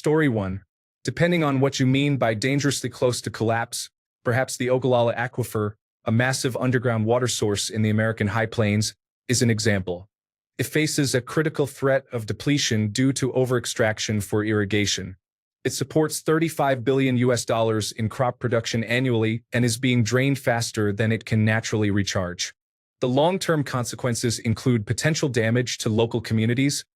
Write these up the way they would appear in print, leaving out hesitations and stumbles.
Story 1. Depending on what you mean by dangerously close to collapse, perhaps the Ogallala Aquifer, a massive underground water source in the American High Plains, is an example. It faces a critical threat of depletion due to overextraction for irrigation. It supports $35 billion in crop production annually and is being drained faster than it can naturally recharge. The long-term consequences include potential damage to local communities,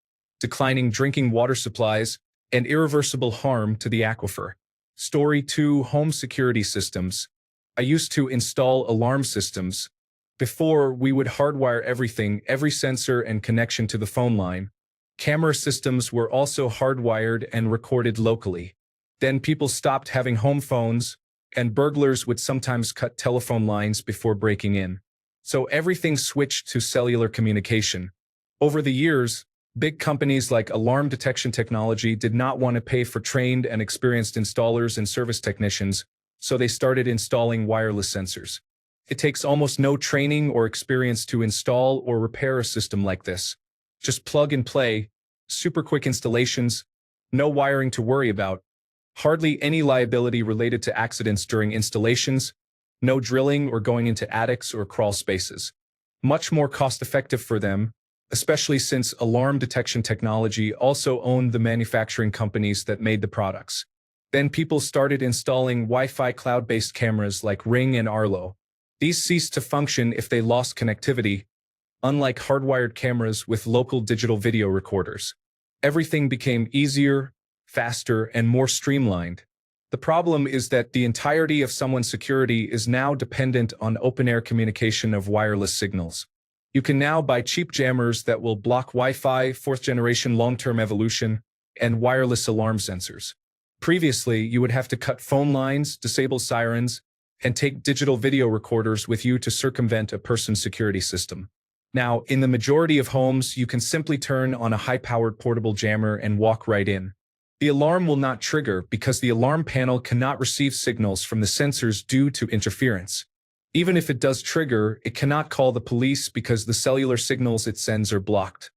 declining drinking water supplies, and irreversible harm to the aquifer. Story 2. Home security systems. I used to install alarm systems. Before, we would hardwire everything, every sensor and connection to the phone line. Camera systems were also hardwired and recorded locally. Then people stopped having home phones, and burglars would sometimes cut telephone lines before breaking in. So everything switched to cellular communication. Over the years, big companies like Alarm Detection Technology did not want to pay for trained and experienced installers and service technicians, so they started installing wireless sensors. It takes almost no training or experience to install or repair a system like this. Just plug and play, super quick installations, no wiring to worry about, hardly any liability related to accidents during installations, no drilling or going into attics or crawl spaces. Much more cost-effective for them, especially since Alarm Detection Technology also owned the manufacturing companies that made the products. Then people started installing Wi-Fi cloud-based cameras like Ring and Arlo. These ceased to function if they lost connectivity, unlike hardwired cameras with local digital video recorders. Everything became easier, faster, and more streamlined. The problem is that the entirety of someone's security is now dependent on open-air communication of wireless signals. You can now buy cheap jammers that will block Wi-Fi, fourth-generation long-term evolution, and wireless alarm sensors. Previously, you would have to cut phone lines, disable sirens, and take digital video recorders with you to circumvent a person's security system. Now, in the majority of homes, you can simply turn on a high-powered portable jammer and walk right in. The alarm will not trigger because the alarm panel cannot receive signals from the sensors due to interference. Even if it does trigger, it cannot call the police because the cellular signals it sends are blocked.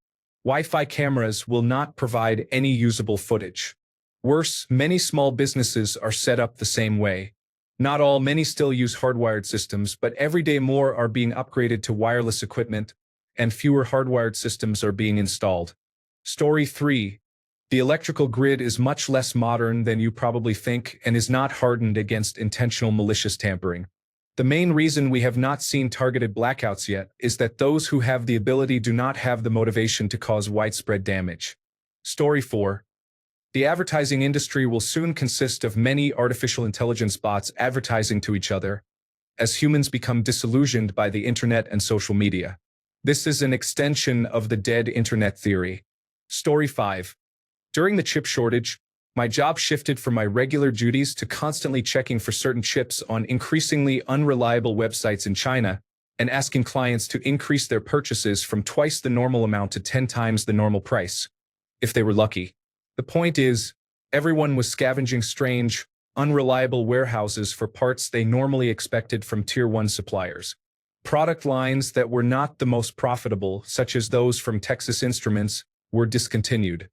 Wi-Fi cameras will not provide any usable footage. Worse, many small businesses are set up the same way. Not all, many still use hardwired systems, but every day more are being upgraded to wireless equipment, and fewer hardwired systems are being installed. Story 3. The electrical grid is much less modern than you probably think and is not hardened against intentional malicious tampering. The main reason we have not seen targeted blackouts yet is that those who have the ability do not have the motivation to cause widespread damage. Story 4. The advertising industry will soon consist of many artificial intelligence bots advertising to each other, as humans become disillusioned by the internet and social media. This is an extension of the dead internet theory. Story 5. During the chip shortage, my job shifted from my regular duties to constantly checking for certain chips on increasingly unreliable websites in China and asking clients to increase their purchases from twice the normal amount to 10 times the normal price, if they were lucky. The point is, everyone was scavenging strange, unreliable warehouses for parts they normally expected from Tier 1 suppliers. Product lines that were not the most profitable, such as those from Texas Instruments, were discontinued.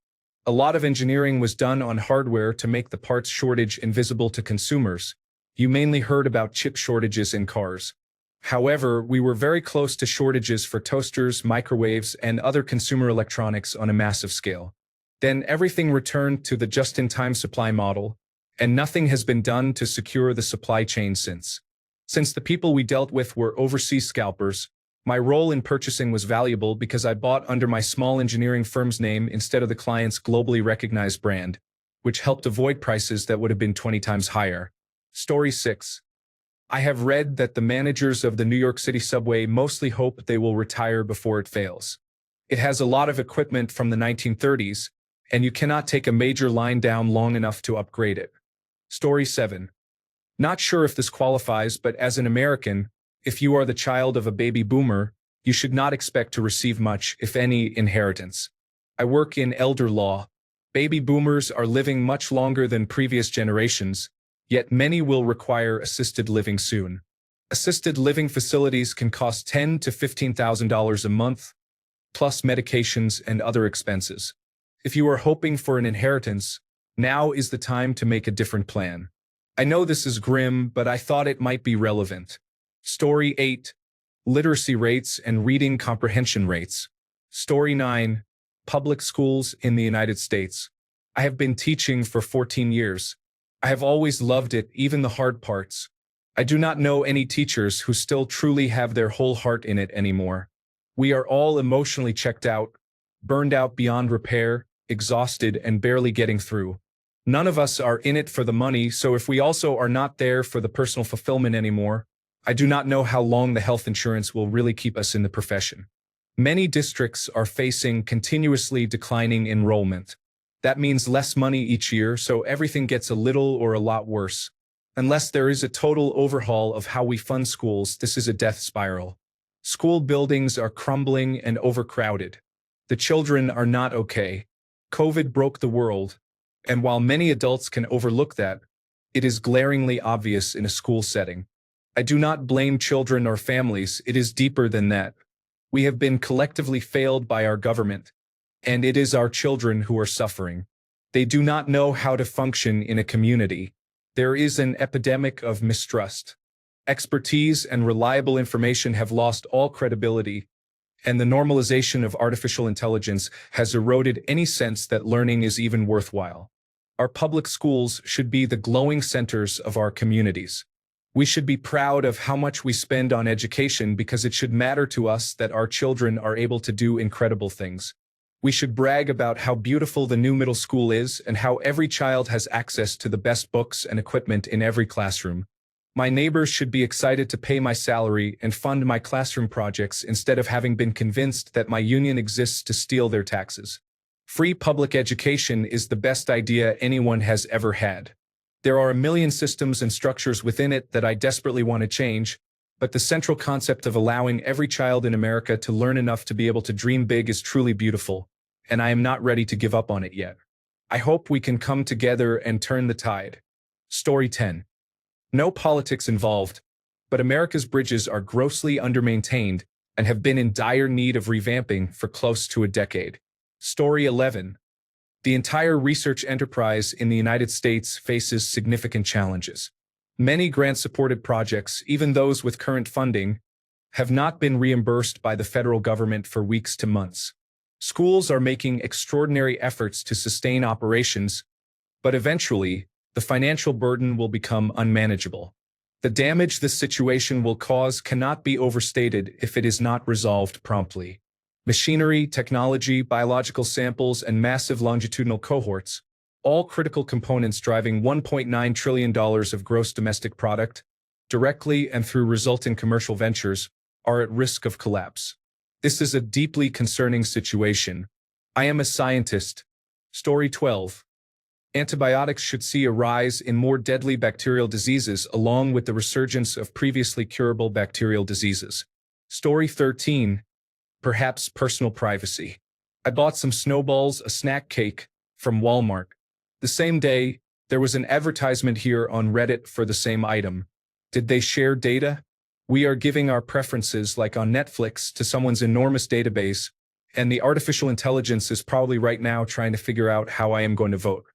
A lot of engineering was done on hardware to make the parts shortage invisible to consumers. You mainly heard about chip shortages in cars. However, we were very close to shortages for toasters, microwaves, and other consumer electronics on a massive scale. Then everything returned to the just-in-time supply model, and nothing has been done to secure the supply chain since. Since the people we dealt with were overseas scalpers, my role in purchasing was valuable because I bought under my small engineering firm's name instead of the client's globally recognized brand, which helped avoid prices that would have been 20 times higher. Story 6. I have read that the managers of the New York City subway mostly hope they will retire before it fails. It has a lot of equipment from the 1930s, and you cannot take a major line down long enough to upgrade it. Story 7. Not sure if this qualifies, but as an American, if you are the child of a baby boomer, you should not expect to receive much, if any, inheritance. I work in elder law. Baby boomers are living much longer than previous generations, yet many will require assisted living soon. Assisted living facilities can cost $10,000 to $15,000 a month, plus medications and other expenses. If you are hoping for an inheritance, Now is the time to make a different plan. I know this is grim, but I thought it might be relevant. Story 8. Literacy rates and reading comprehension rates. Story 9. Public schools in the United States. I have been teaching for 14 years. I have always loved it, even the hard parts. I do not know any teachers who still truly have their whole heart in it anymore. We are all emotionally checked out, burned out beyond repair, exhausted and barely getting through. None of us are in it for the money, so if we also are not there for the personal fulfillment anymore, I do not know how long the health insurance will really keep us in the profession. Many districts are facing continuously declining enrollment. That means less money each year, so everything gets a little or a lot worse. Unless there is a total overhaul of how we fund schools, this is a death spiral. School buildings are crumbling and overcrowded. The children are not okay. COVID broke the world, and while many adults can overlook that, it is glaringly obvious in a school setting. I do not blame children or families, it is deeper than that. We have been collectively failed by our government, and it is our children who are suffering. They do not know how to function in a community. There is an epidemic of mistrust. Expertise and reliable information have lost all credibility, and the normalization of artificial intelligence has eroded any sense that learning is even worthwhile. Our public schools should be the glowing centers of our communities. We should be proud of how much we spend on education because it should matter to us that our children are able to do incredible things. We should brag about how beautiful the new middle school is and how every child has access to the best books and equipment in every classroom. My neighbors should be excited to pay my salary and fund my classroom projects instead of having been convinced that my union exists to steal their taxes. Free public education is the best idea anyone has ever had. There are a million systems and structures within it that I desperately want to change, but the central concept of allowing every child in America to learn enough to be able to dream big is truly beautiful, and I am not ready to give up on it yet. I hope we can come together and turn the tide. Story 10. No politics involved, but America's bridges are grossly undermaintained and have been in dire need of revamping for close to a decade. Story 11. The entire research enterprise in the United States faces significant challenges. Many grant-supported projects, even those with current funding, have not been reimbursed by the federal government for weeks to months. Schools are making extraordinary efforts to sustain operations, but eventually, the financial burden will become unmanageable. The damage this situation will cause cannot be overstated if it is not resolved promptly. Machinery, technology, biological samples, and massive longitudinal cohorts, all critical components driving $1.9 trillion of gross domestic product, directly and through resulting commercial ventures, are at risk of collapse. This is a deeply concerning situation. I am a scientist. Story 12. Antibiotics should see a rise in more deadly bacterial diseases along with the resurgence of previously curable bacterial diseases. Story 13. Perhaps personal privacy. I bought some snowballs, a snack cake, from Walmart. The same day, there was an advertisement here on Reddit for the same item. Did they share data? We are giving our preferences like on Netflix to someone's enormous database, and the artificial intelligence is probably right now trying to figure out how I am going to vote.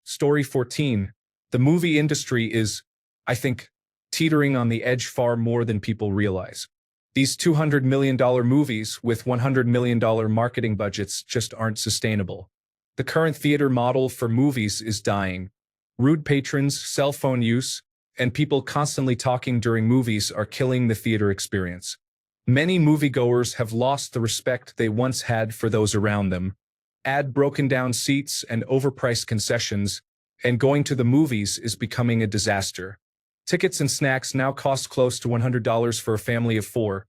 Story 14. The movie industry is, I think, teetering on the edge far more than people realize. These $200 million movies with $100 million marketing budgets just aren't sustainable. The current theater model for movies is dying. Rude patrons, cell phone use, and people constantly talking during movies are killing the theater experience. Many moviegoers have lost the respect they once had for those around them. Add broken-down seats and overpriced concessions, and going to the movies is becoming a disaster. Tickets and snacks now cost close to $100 for a family of 4,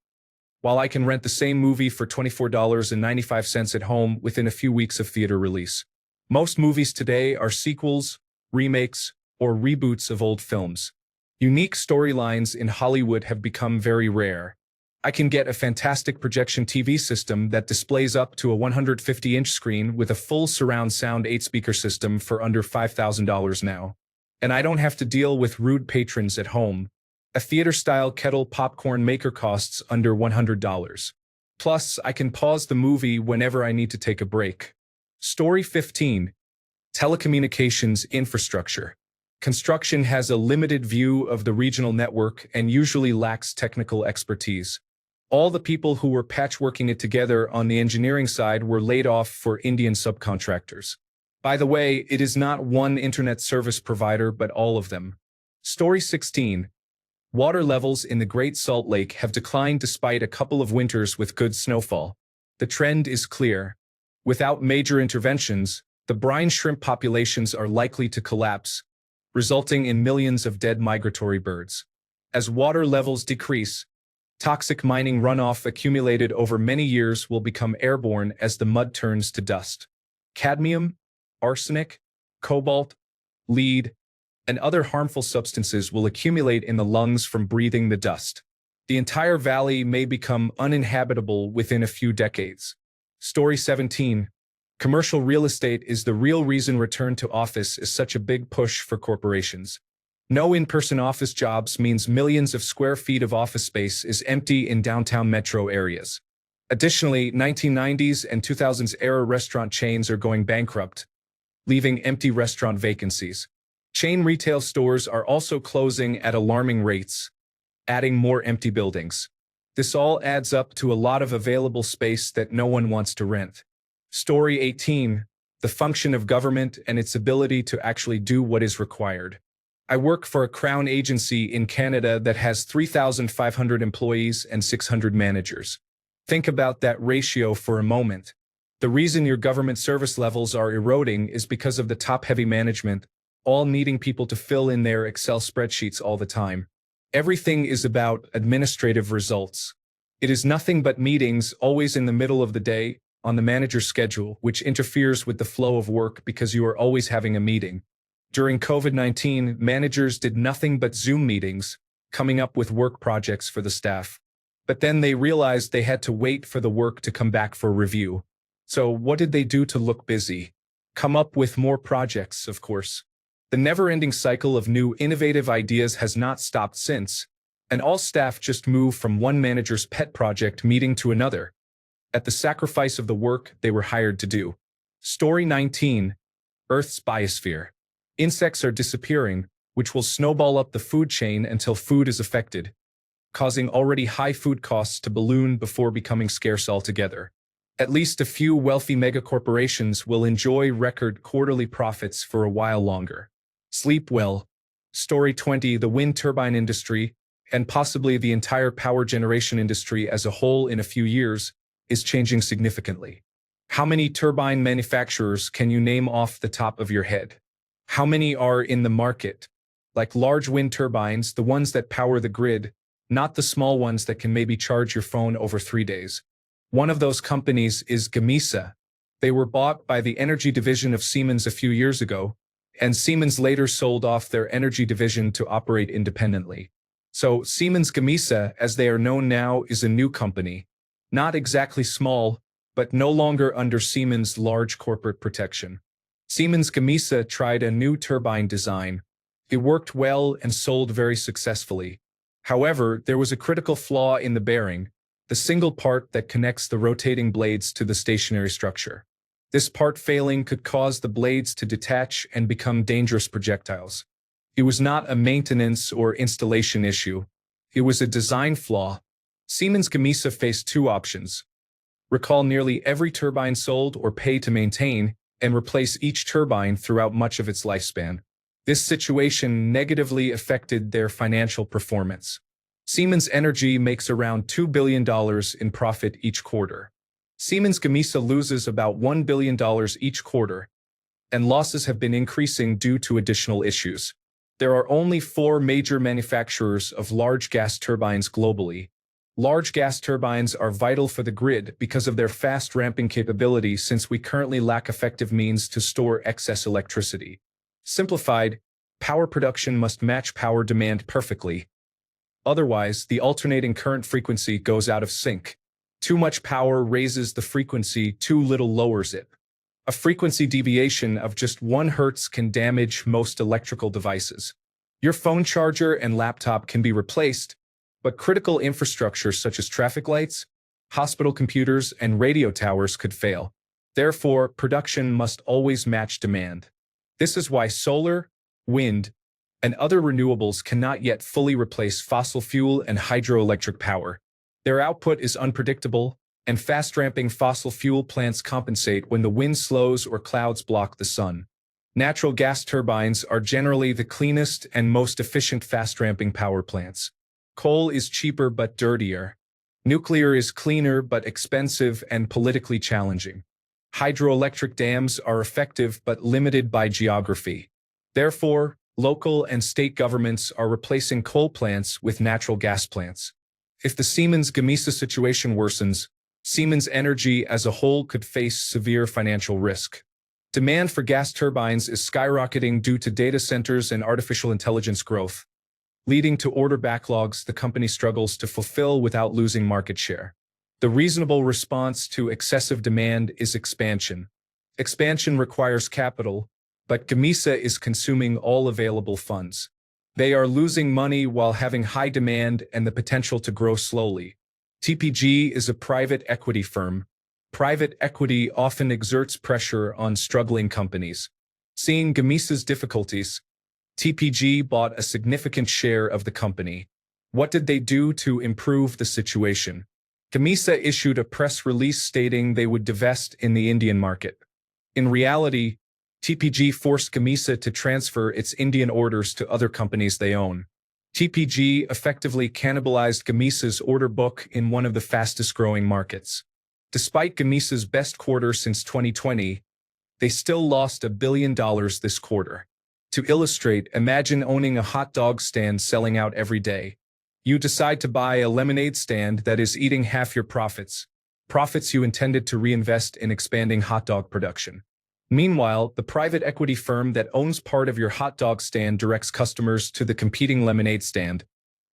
while I can rent the same movie for $24.95 at home within a few weeks of theater release. Most movies today are sequels, remakes, or reboots of old films. Unique storylines in Hollywood have become very rare. I can get a fantastic projection TV system that displays up to a 150-inch screen with a full surround sound 8-speaker system for under $5,000 now. And I don't have to deal with rude patrons at home. A theater-style kettle popcorn maker costs under $100. Plus, I can pause the movie whenever I need to take a break. Story 15. Telecommunications infrastructure. Construction has a limited view of the regional network and usually lacks technical expertise. All the people who were patchworking it together on the engineering side were laid off for Indian subcontractors. By the way, it is not one internet service provider, but all of them. Story 16. Water levels in the Great Salt Lake have declined despite a couple of winters with good snowfall. The trend is clear. Without major interventions, the brine shrimp populations are likely to collapse, resulting in millions of dead migratory birds. As water levels decrease, toxic mining runoff accumulated over many years will become airborne as the mud turns to dust. Cadmium, arsenic, cobalt, lead, and other harmful substances will accumulate in the lungs from breathing the dust. The entire valley may become uninhabitable within a few decades. Story 17. Commercial real estate is the real reason return to office is such a big push for corporations. No in-person office jobs means millions of square feet of office space is empty in downtown metro areas. Additionally, 1990s and 2000s era restaurant chains are going bankrupt, leaving empty restaurant vacancies. Chain retail stores are also closing at alarming rates, adding more empty buildings. This all adds up to a lot of available space that no one wants to rent. Story 18. The function of government and its ability to actually do what is required. I work for a crown agency in Canada that has 3,500 employees and 600 managers. Think about that ratio for a moment. The reason your government service levels are eroding is because of the top-heavy management, all needing people to fill in their Excel spreadsheets all the time. Everything is about administrative results. It is nothing but meetings, always in the middle of the day, on the manager's schedule, which interferes with the flow of work because you are always having a meeting. During COVID-19, managers did nothing but Zoom meetings, coming up with work projects for the staff. But then they realized they had to wait for the work to come back for review. So what did they do to look busy? Come up with more projects, of course. The never-ending cycle of new innovative ideas has not stopped since, and all staff just move from one manager's pet project meeting to another, at the sacrifice of the work they were hired to do. Story 19. Earth's biosphere. Insects are disappearing, which will snowball up the food chain until food is affected, causing already high food costs to balloon before becoming scarce altogether. At least a few wealthy megacorporations will enjoy record quarterly profits for a while longer. Sleep well. Story 20. The wind turbine industry, and possibly the entire power generation industry as a whole in a few years, is changing significantly. How many turbine manufacturers can you name off the top of your head? How many are in the market? Like large wind turbines, the ones that power the grid, not the small ones that can maybe charge your phone over 3 days. One of those companies is Gamesa. They were bought by the energy division of Siemens a few years ago, and Siemens later sold off their energy division to operate independently. So Siemens Gamesa, as they are known now, is a new company. Not exactly small, but no longer under Siemens' large corporate protection. Siemens Gamesa tried a new turbine design. It worked well and sold very successfully. However, there was a critical flaw in the bearing, the single part that connects the rotating blades to the stationary structure. This part failing could cause the blades to detach and become dangerous projectiles. It was not a maintenance or installation issue. It was a design flaw. Siemens Gamesa faced two options: recall nearly every turbine sold or pay to maintain and replace each turbine throughout much of its lifespan. This situation negatively affected their financial performance. Siemens Energy makes around $2 billion in profit each quarter. Siemens Gamesa loses about $1 billion each quarter, and losses have been increasing due to additional issues. There are only 4 major manufacturers of large gas turbines globally. Large gas turbines are vital for the grid because of their fast ramping capability, since we currently lack effective means to store excess electricity. Simplified, power production must match power demand perfectly. Otherwise, the alternating current frequency goes out of sync. Too much power raises the frequency, too little lowers it. A frequency deviation of just 1 Hz can damage most electrical devices. Your phone charger and laptop can be replaced, but critical infrastructure such as traffic lights, hospital computers, and radio towers could fail. Therefore, production must always match demand. This is why solar, wind, and other renewables cannot yet fully replace fossil fuel and hydroelectric power. Their output is unpredictable, and fast-ramping fossil fuel plants compensate when the wind slows or clouds block the sun. Natural gas turbines are generally the cleanest and most efficient fast-ramping power plants. Coal is cheaper but dirtier. Nuclear is cleaner but expensive and politically challenging. Hydroelectric dams are effective but limited by geography. Therefore, local and state governments are replacing coal plants with natural gas plants. If the Siemens Gamesa situation worsens, Siemens Energy as a whole could face severe financial risk. Demand for gas turbines is skyrocketing due to data centers and artificial intelligence growth, leading to order backlogs the company struggles to fulfill without losing market share. The reasonable response to excessive demand is expansion. Expansion requires capital, but Gamesa is consuming all available funds. They are losing money while having high demand and the potential to grow slowly. TPG is a private equity firm. Private equity often exerts pressure on struggling companies. Seeing Gamesa's difficulties, TPG bought a significant share of the company. What did they do to improve the situation? Gamesa issued a press release stating they would divest in the Indian market. In reality, TPG forced Gamesa to transfer its Indian orders to other companies they own. TPG effectively cannibalized Gamesa's order book in one of the fastest-growing markets. Despite Gamesa's best quarter since 2020, they still lost $1 billion this quarter. To illustrate, imagine owning a hot dog stand selling out every day. You decide to buy a lemonade stand that is eating half your profits you intended to reinvest in expanding hot dog production. Meanwhile, the private equity firm that owns part of your hot dog stand directs customers to the competing lemonade stand,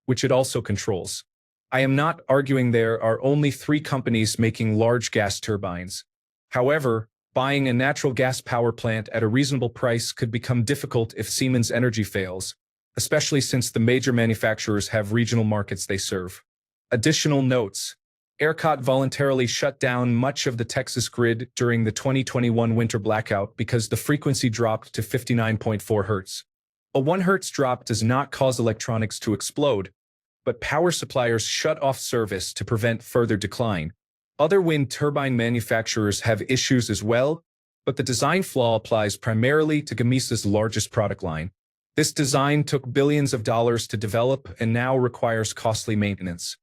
which it also controls. I am not arguing there are only 3 companies making large gas turbines. However, buying a natural gas power plant at a reasonable price could become difficult if Siemens Energy fails, especially since the major manufacturers have regional markets they serve. Additional notes: ERCOT voluntarily shut down much of the Texas grid during the 2021 winter blackout because the frequency dropped to 59.4 Hz. A 1 Hz drop does not cause electronics to explode, but power suppliers shut off service to prevent further decline. Other wind turbine manufacturers have issues as well, but the design flaw applies primarily to Gamesa's largest product line. This design took billions of dollars to develop and now requires costly maintenance.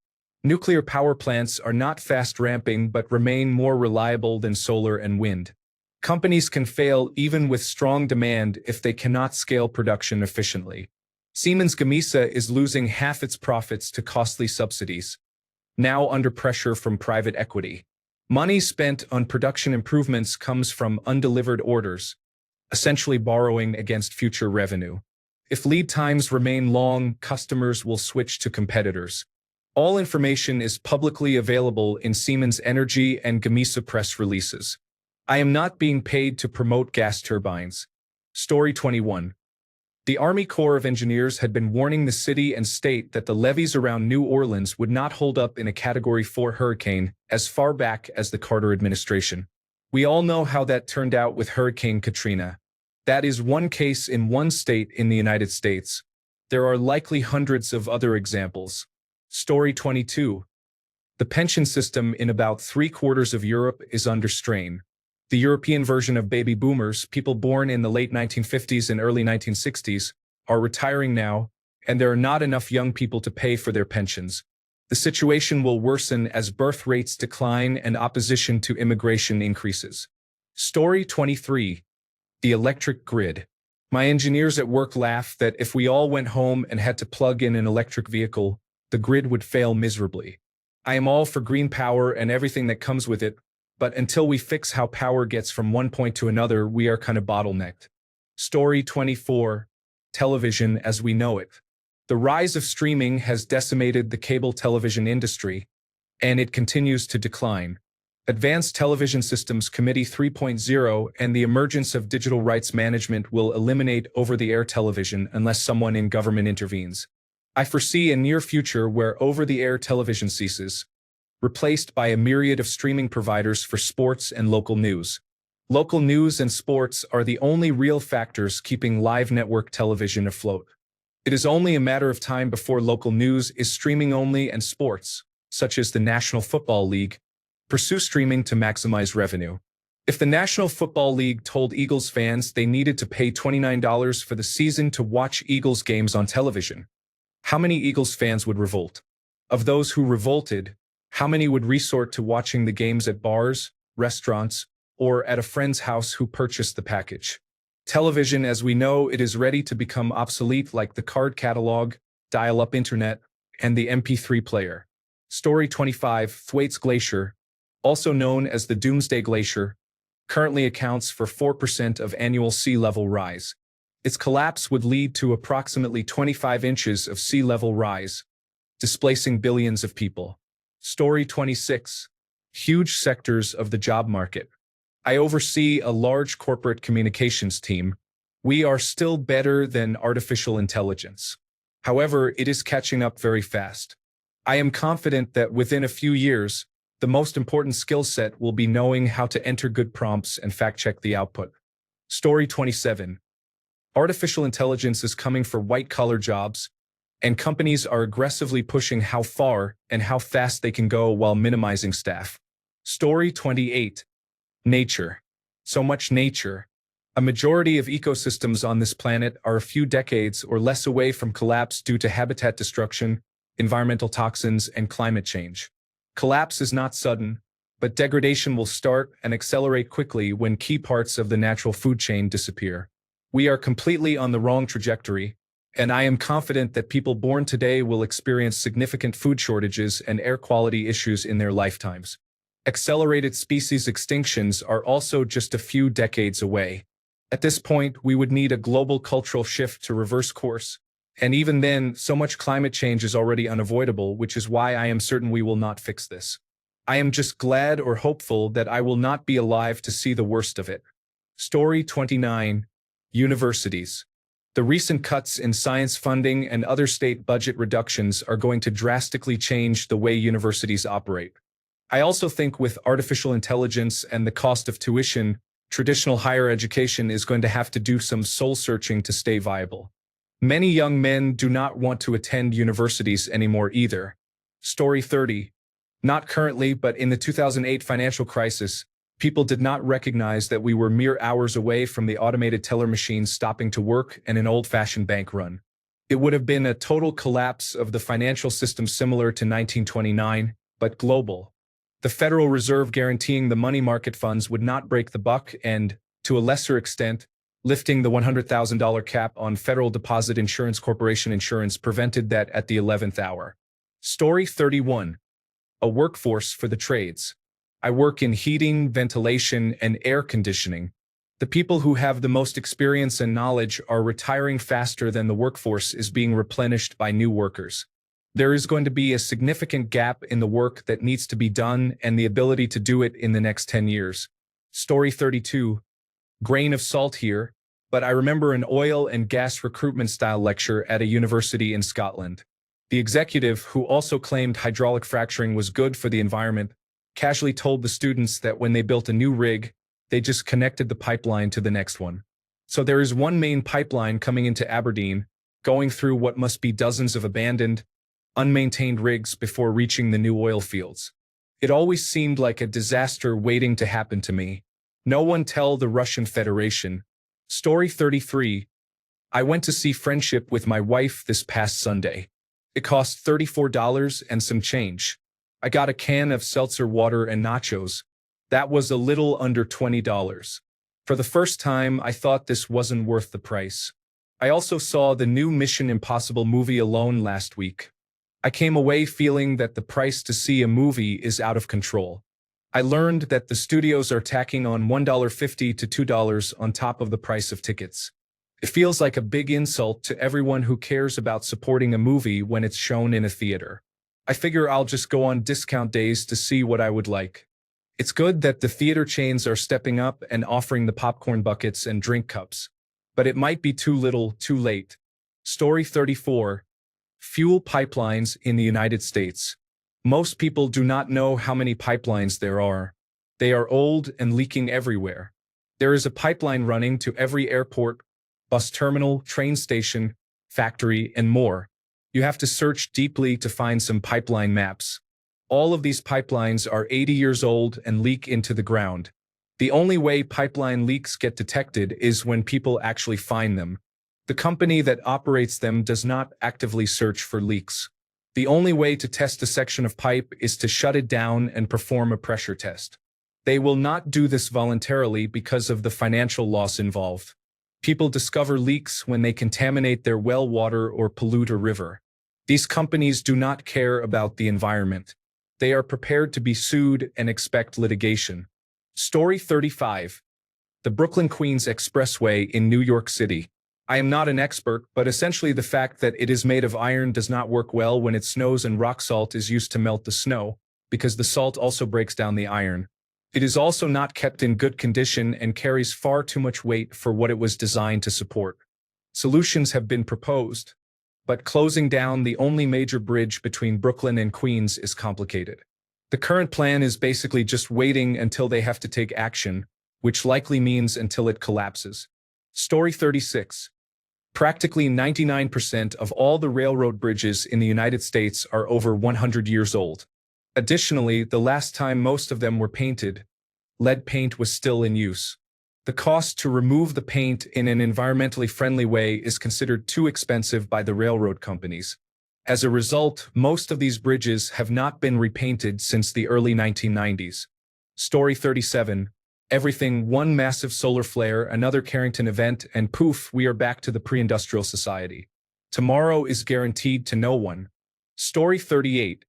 Nuclear power plants are not fast-ramping but remain more reliable than solar and wind. Companies can fail even with strong demand if they cannot scale production efficiently. Siemens Gamesa is losing half its profits to costly subsidies, now under pressure from private equity. Money spent on production improvements comes from undelivered orders, essentially borrowing against future revenue. If lead times remain long, customers will switch to competitors. All information is publicly available in Siemens Energy and Gamesa press releases. I am not being paid to promote gas turbines. Story 21. The Army Corps of Engineers had been warning the city and state that the levees around New Orleans would not hold up in a Category 4 hurricane as far back as the Carter administration. We all know how that turned out with Hurricane Katrina. That is one case in one state in the United States. There are likely hundreds of other examples. Story 22. The pension system in about 3/4 of Europe is under strain. The European version of baby boomers, people born in the late 1950s and early 1960s, are retiring now, and there are not enough young people to pay for their pensions. The situation will worsen as birth rates decline and opposition to immigration increases. Story 23. The electric grid. My engineers at work laugh that if we all went home and had to plug in an electric vehicle, the grid would fail miserably. I am all for green power and everything that comes with it, but until we fix how power gets from one point to another, we are kind of bottlenecked. Story 24. Television as we know it. The rise of streaming has decimated the cable television industry, and it continues to decline. Advanced Television Systems Committee 3.0 and the emergence of digital rights management will eliminate over-the-air television unless someone in government intervenes. I foresee a near future where over-the-air television ceases, replaced by a myriad of streaming providers for sports and local news. Local news and sports are the only real factors keeping live network television afloat. It is only a matter of time before local news is streaming only and sports, such as the National Football League, pursue streaming to maximize revenue. If the National Football League told Eagles fans they needed to pay $29 for the season to watch Eagles games on television, how many Eagles fans would revolt? Of those who revolted, how many would resort to watching the games at bars, restaurants, or at a friend's house who purchased the package? Television, as we know, it is ready to become obsolete like the card catalog, dial-up internet, and the MP3 player. Story 25, Thwaites Glacier, also known as the Doomsday Glacier, currently accounts for 4% of annual sea level rise. Its collapse would lead to approximately 25 inches of sea level rise, displacing billions of people. Story 26, huge sectors of the job market. I oversee a large corporate communications team. We are still better than artificial intelligence. However, it is catching up very fast. I am confident that within a few years, the most important skill set will be knowing how to enter good prompts and fact-check the output. Story 27. Artificial intelligence is coming for white-collar jobs, and companies are aggressively pushing how far and how fast they can go while minimizing staff. Story 28. Nature. So much nature. A majority of ecosystems on this planet are a few decades or less away from collapse due to habitat destruction, environmental toxins, and climate change. Collapse is not sudden, but degradation will start and accelerate quickly when key parts of the natural food chain disappear. We are completely on the wrong trajectory, and I am confident that people born today will experience significant food shortages and air quality issues in their lifetimes. Accelerated species extinctions are also just a few decades away. At this point, we would need a global cultural shift to reverse course. And even then, so much climate change is already unavoidable, which is why I am certain we will not fix this. I am just glad or hopeful that I will not be alive to see the worst of it. Story 29. Universities. The recent cuts in science funding and other state budget reductions are going to drastically change the way universities operate. I also think with artificial intelligence and the cost of tuition, traditional higher education is going to have to do some soul-searching to stay viable. Many young men do not want to attend universities anymore either. Story 30. Not currently, but in the 2008 financial crisis, people did not recognize that we were mere hours away from the automated teller machines stopping to work and an old-fashioned bank run. It would have been a total collapse of the financial system similar to 1929, but global. The Federal Reserve guaranteeing the money market funds would not break the buck and, to a lesser extent, lifting the $100,000 cap on Federal Deposit Insurance Corporation insurance prevented that at the 11th hour. Story 31. A workforce for the trades. I work in heating, ventilation, and air conditioning. The people who have the most experience and knowledge are retiring faster than the workforce is being replenished by new workers. There is going to be a significant gap in the work that needs to be done and the ability to do it in the next 10 years. Story 32. Grain of salt here, but I remember an oil and gas recruitment style lecture at a university in Scotland. The executive, who also claimed hydraulic fracturing was good for the environment, casually told the students that when they built a new rig, they just connected the pipeline to the next one. So there is one main pipeline coming into Aberdeen, going through what must be dozens of abandoned, unmaintained rigs before reaching the new oil fields. It always seemed like a disaster waiting to happen to me. No one tell the Russian Federation. Story 33. I went to see Friendship with my wife this past Sunday. It cost $34 and some change. I got a can of seltzer water and nachos. That was a little under $20. For the first time, I thought this wasn't worth the price. I also saw the new Mission Impossible movie Alone last week. I came away feeling that the price to see a movie is out of control. I learned that the studios are tacking on $1.50 to $2 on top of the price of tickets. It feels like a big insult to everyone who cares about supporting a movie when it's shown in a theater. I figure I'll just go on discount days to see what I would like. It's good that the theater chains are stepping up and offering the popcorn buckets and drink cups. But it might be too little, too late. Story 34. Fuel pipelines in the United States. Most people do not know how many pipelines there are. They are old and leaking everywhere. There is a pipeline running to every airport, bus terminal, train station, factory, and more. You have to search deeply to find some pipeline maps. All of these pipelines are 80 years old and leak into the ground. The only way pipeline leaks get detected is when people actually find them. The company that operates them does not actively search for leaks. The only way to test a section of pipe is to shut it down and perform a pressure test. They will not do this voluntarily because of the financial loss involved. People discover leaks when they contaminate their well water or pollute a river. These companies do not care about the environment. They are prepared to be sued and expect litigation. Story 35. The Brooklyn-Queens Expressway in New York City. I am not an expert, but essentially the fact that it is made of iron does not work well when it snows, and rock salt is used to melt the snow, because the salt also breaks down the iron. It is also not kept in good condition and carries far too much weight for what it was designed to support. Solutions have been proposed, but closing down the only major bridge between Brooklyn and Queens is complicated. The current plan is basically just waiting until they have to take action, which likely means until it collapses. Story 36. Practically 99% of all the railroad bridges in the United States are over 100 years old. Additionally, the last time most of them were painted, lead paint was still in use. The cost to remove the paint in an environmentally friendly way is considered too expensive by the railroad companies. As a result, most of these bridges have not been repainted since the early 1990s. Story 37. Everything, one massive solar flare, another Carrington event, and poof, we are back to the pre-industrial society. Tomorrow is guaranteed to no one. Story 38.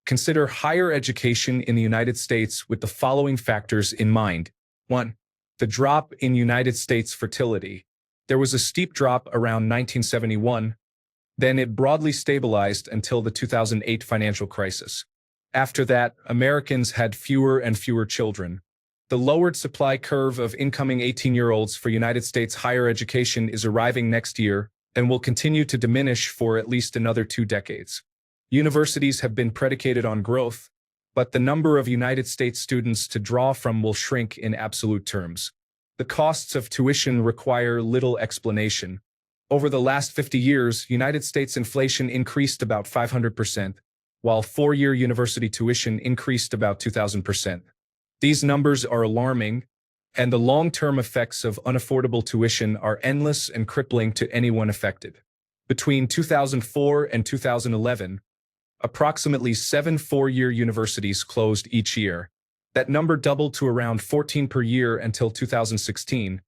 Consider higher education in the United States with the following factors in mind. 1. The drop in United States fertility. There was a steep drop around 1971, then it broadly stabilized until the 2008 financial crisis. After that, Americans had fewer and fewer children. The lowered supply curve of incoming 18-year-olds for United States higher education is arriving next year and will continue to diminish for at least another 2 decades. Universities have been predicated on growth, but the number of United States students to draw from will shrink in absolute terms. The costs of tuition require little explanation. Over the last 50 years, United States inflation increased about 500%, while 4-year university tuition increased about 2,000%. These numbers are alarming, and the long-term effects of unaffordable tuition are endless and crippling to anyone affected. Between 2004 and 2011, approximately 7 4-year universities closed each year. That number doubled to around 14 per year until 2016,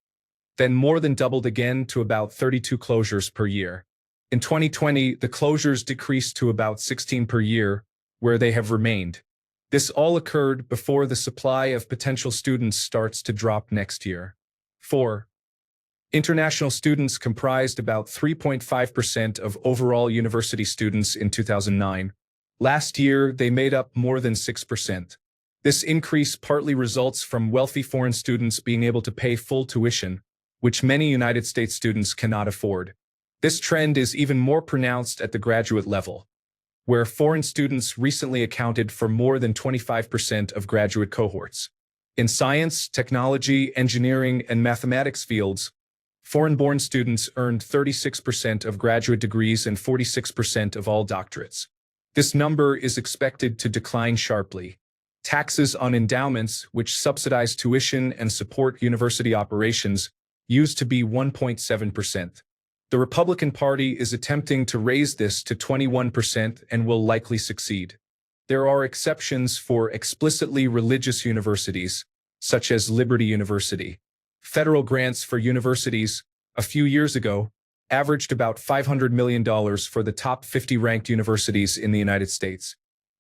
then more than doubled again to about 32 closures per year. In 2020, the closures decreased to about 16 per year, where they have remained. This all occurred before the supply of potential students starts to drop next year. 4. International students comprised about 3.5% of overall university students in 2009. Last year, they made up more than 6%. This increase partly results from wealthy foreign students being able to pay full tuition, which many United States students cannot afford. This trend is even more pronounced at the graduate level, where foreign students recently accounted for more than 25% of graduate cohorts. In science, technology, engineering, and mathematics fields, foreign-born students earned 36% of graduate degrees and 46% of all doctorates. This number is expected to decline sharply. Taxes on endowments, which subsidize tuition and support university operations, used to be 1.7%. The Republican Party is attempting to raise this to 21% and will likely succeed. There are exceptions for explicitly religious universities, such as Liberty University. Federal grants for universities, a few years ago, averaged about $500 million for the top 50 ranked universities in the United States.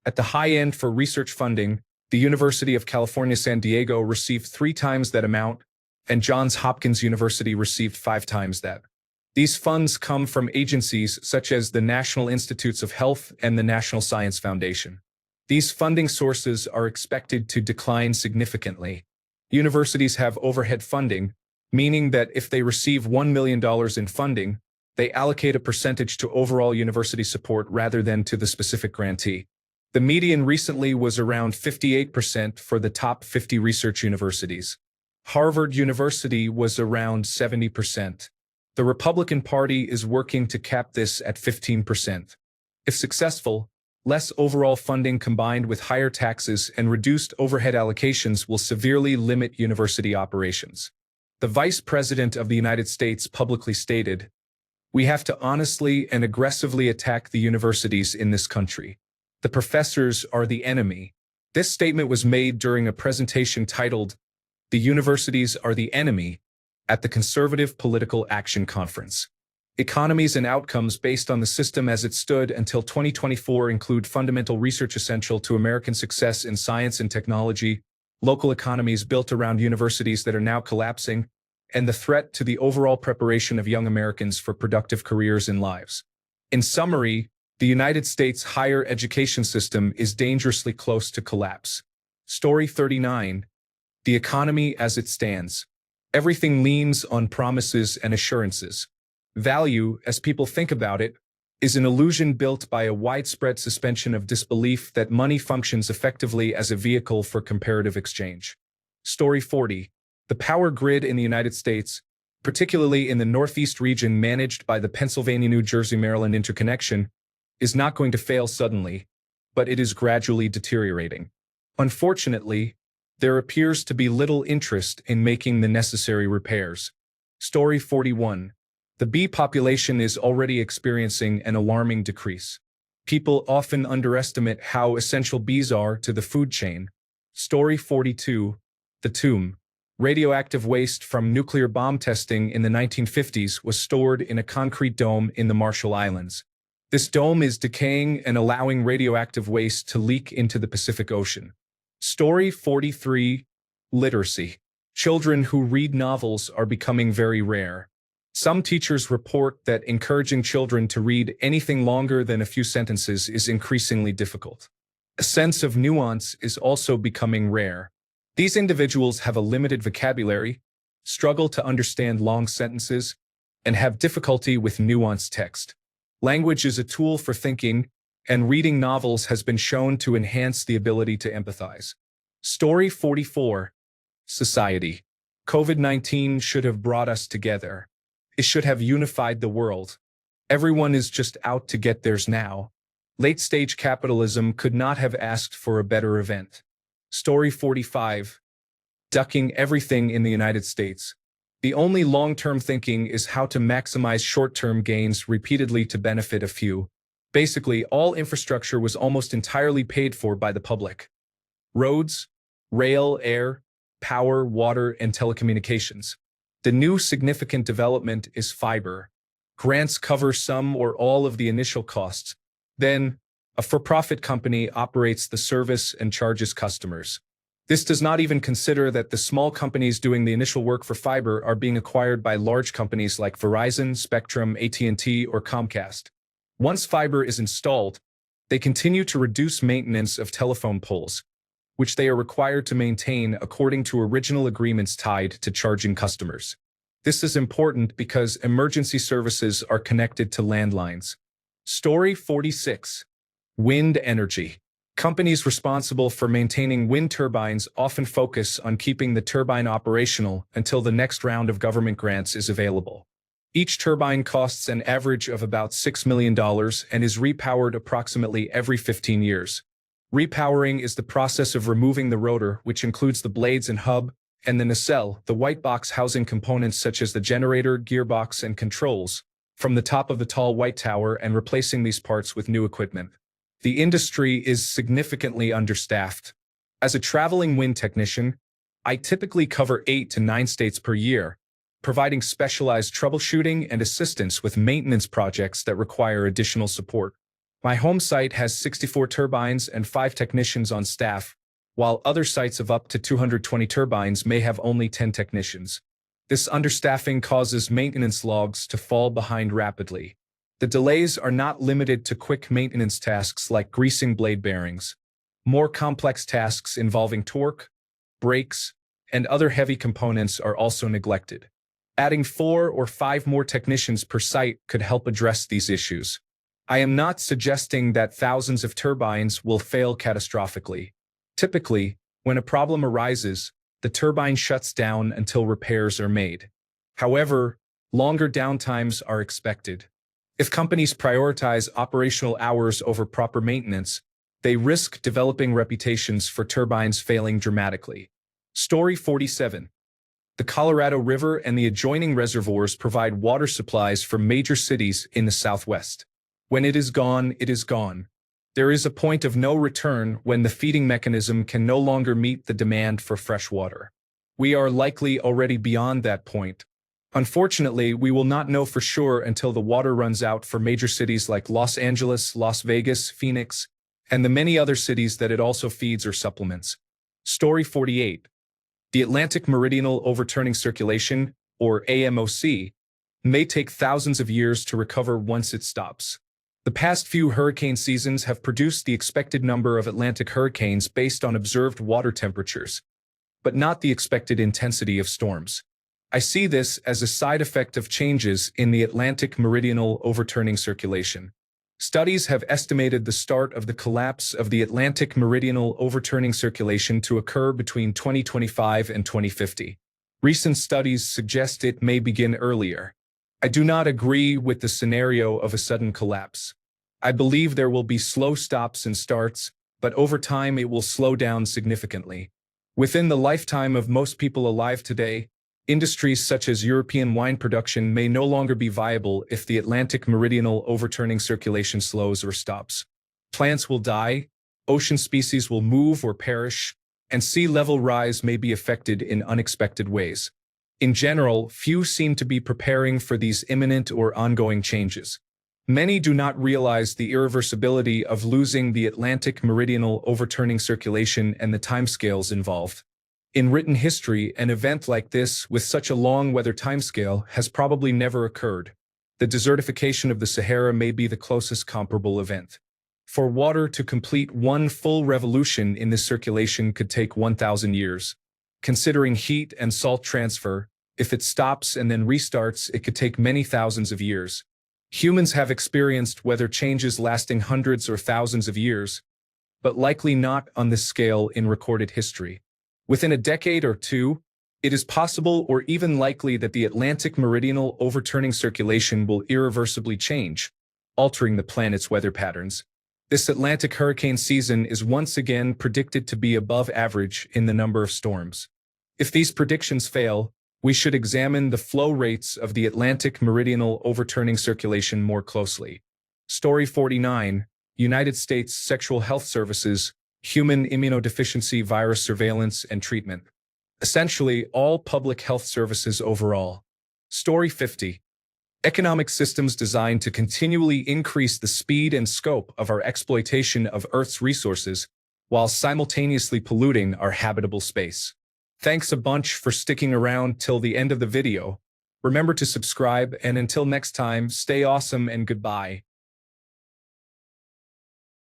At the high end for research funding, the University of California, San Diego received 3 times that amount, and Johns Hopkins University received 5 times that. These funds come from agencies such as the National Institutes of Health and the National Science Foundation. These funding sources are expected to decline significantly. Universities have overhead funding, meaning that if they receive $1 million in funding, they allocate a percentage to overall university support rather than to the specific grantee. The median recently was around 58% for the top 50 research universities. Harvard University was around 70%. The Republican Party is working to cap this at 15%. If successful, less overall funding combined with higher taxes and reduced overhead allocations will severely limit university operations. The Vice President of the United States publicly stated, "We have to honestly and aggressively attack the universities in this country. The professors are the enemy." This statement was made during a presentation titled, "The Universities Are the Enemy," at the Conservative Political Action Conference. Economies and outcomes based on the system as it stood until 2024 include fundamental research essential to American success in science and technology, local economies built around universities that are now collapsing, and the threat to the overall preparation of young Americans for productive careers and lives. In summary, the United States higher education system is dangerously close to collapse. Story 39. The economy as it stands. Everything leans on promises and assurances. Value, as people think about it, is an illusion built by a widespread suspension of disbelief that money functions effectively as a vehicle for comparative exchange. Story 40. The power grid in the United States, particularly in the Northeast region managed by the Pennsylvania-New Jersey-Maryland interconnection, is not going to fail suddenly, but it is gradually deteriorating. Unfortunately, there appears to be little interest in making the necessary repairs. Story 41. The bee population is already experiencing an alarming decrease. People often underestimate how essential bees are to the food chain. Story 42. The tomb. Radioactive waste from nuclear bomb testing in the 1950s was stored in a concrete dome in the Marshall Islands. This dome is decaying and allowing radioactive waste to leak into the Pacific Ocean. Story 43. Literacy. Children who read novels are becoming very rare. Some teachers report that encouraging children to read anything longer than a few sentences is increasingly difficult. A sense of nuance is also becoming rare. These individuals have a limited vocabulary, struggle to understand long sentences, and have difficulty with nuanced text. Language is a tool for thinking, and reading novels has been shown to enhance the ability to empathize. Story 44. Society. COVID-19 should have brought us together. It should have unified the world. Everyone is just out to get theirs now. Late-stage capitalism could not have asked for a better event. Story 45. Ducking everything in the United States. The only long-term thinking is how to maximize short-term gains repeatedly to benefit a few. Basically, all infrastructure was almost entirely paid for by the public. Roads, rail, air, power, water, and telecommunications. The new significant development is fiber. Grants cover some or all of the initial costs. Then, a for-profit company operates the service and charges customers. This does not even consider that the small companies doing the initial work for fiber are being acquired by large companies like Verizon, Spectrum, AT&T, or Comcast. Once fiber is installed, they continue to reduce maintenance of telephone poles, which they are required to maintain according to original agreements tied to charging customers. This is important because emergency services are connected to landlines. Story 46. Wind energy. Companies responsible for maintaining wind turbines often focus on keeping the turbine operational until the next round of government grants is available. Each turbine costs an average of about $6 million and is repowered approximately every 15 years. Repowering is the process of removing the rotor, which includes the blades and hub, and the nacelle, the white box housing components such as the generator, gearbox, and controls, from the top of the tall white tower and replacing these parts with new equipment. The industry is significantly understaffed. As a traveling wind technician, I typically cover 8 to 9 states per year, providing specialized troubleshooting and assistance with maintenance projects that require additional support. My home site has 64 turbines and 5 technicians on staff, while other sites of up to 220 turbines may have only 10 technicians. This understaffing causes maintenance logs to fall behind rapidly. The delays are not limited to quick maintenance tasks like greasing blade bearings. More complex tasks involving torque, brakes, and other heavy components are also neglected. Adding 4 or 5 more technicians per site could help address these issues. I am not suggesting that thousands of turbines will fail catastrophically. Typically, when a problem arises, the turbine shuts down until repairs are made. However, longer downtimes are expected. If companies prioritize operational hours over proper maintenance, they risk developing reputations for turbines failing dramatically. Story 47. The Colorado River and the adjoining reservoirs provide water supplies for major cities in the Southwest. When it is gone, it is gone. There is a point of no return when the feeding mechanism can no longer meet the demand for fresh water. We are likely already beyond that point. Unfortunately, we will not know for sure until the water runs out for major cities like Los Angeles, Las Vegas, Phoenix, and the many other cities that it also feeds or supplements. Story 48. The Atlantic Meridional Overturning Circulation, or AMOC, may take thousands of years to recover once it stops. The past few hurricane seasons have produced the expected number of Atlantic hurricanes based on observed water temperatures, but not the expected intensity of storms. I see this as a side effect of changes in the Atlantic Meridional Overturning Circulation. Studies have estimated the start of the collapse of the Atlantic Meridional Overturning Circulation to occur between 2025 and 2050. Recent studies suggest it may begin earlier. I do not agree with the scenario of a sudden collapse. I believe there will be slow stops and starts, but over time it will slow down significantly. Within the lifetime of most people alive today, industries such as European wine production may no longer be viable if the Atlantic Meridional Overturning Circulation slows or stops. Plants will die, ocean species will move or perish, and sea level rise may be affected in unexpected ways. In general, few seem to be preparing for these imminent or ongoing changes. Many do not realize the irreversibility of losing the Atlantic Meridional Overturning Circulation and the timescales involved. In written history, an event like this with such a long weather timescale has probably never occurred. The desertification of the Sahara may be the closest comparable event. For water to complete one full revolution in this circulation could take 1,000 years. Considering heat and salt transfer, if it stops and then restarts, it could take many thousands of years. Humans have experienced weather changes lasting hundreds or thousands of years, but likely not on this scale in recorded history. Within a decade or two, it is possible or even likely that the Atlantic Meridional Overturning Circulation will irreversibly change, altering the planet's weather patterns. This Atlantic hurricane season is once again predicted to be above average in the number of storms. If these predictions fail, we should examine the flow rates of the Atlantic Meridional Overturning Circulation more closely. Story 49, United States Sexual Health Services, Human Immunodeficiency Virus Surveillance and Treatment. Essentially, all public health services overall. Story 50. Economic systems designed to continually increase the speed and scope of our exploitation of Earth's resources while simultaneously polluting our habitable space. Thanks a bunch for sticking around till the end of the video. Remember to subscribe, and until next time, stay awesome and goodbye.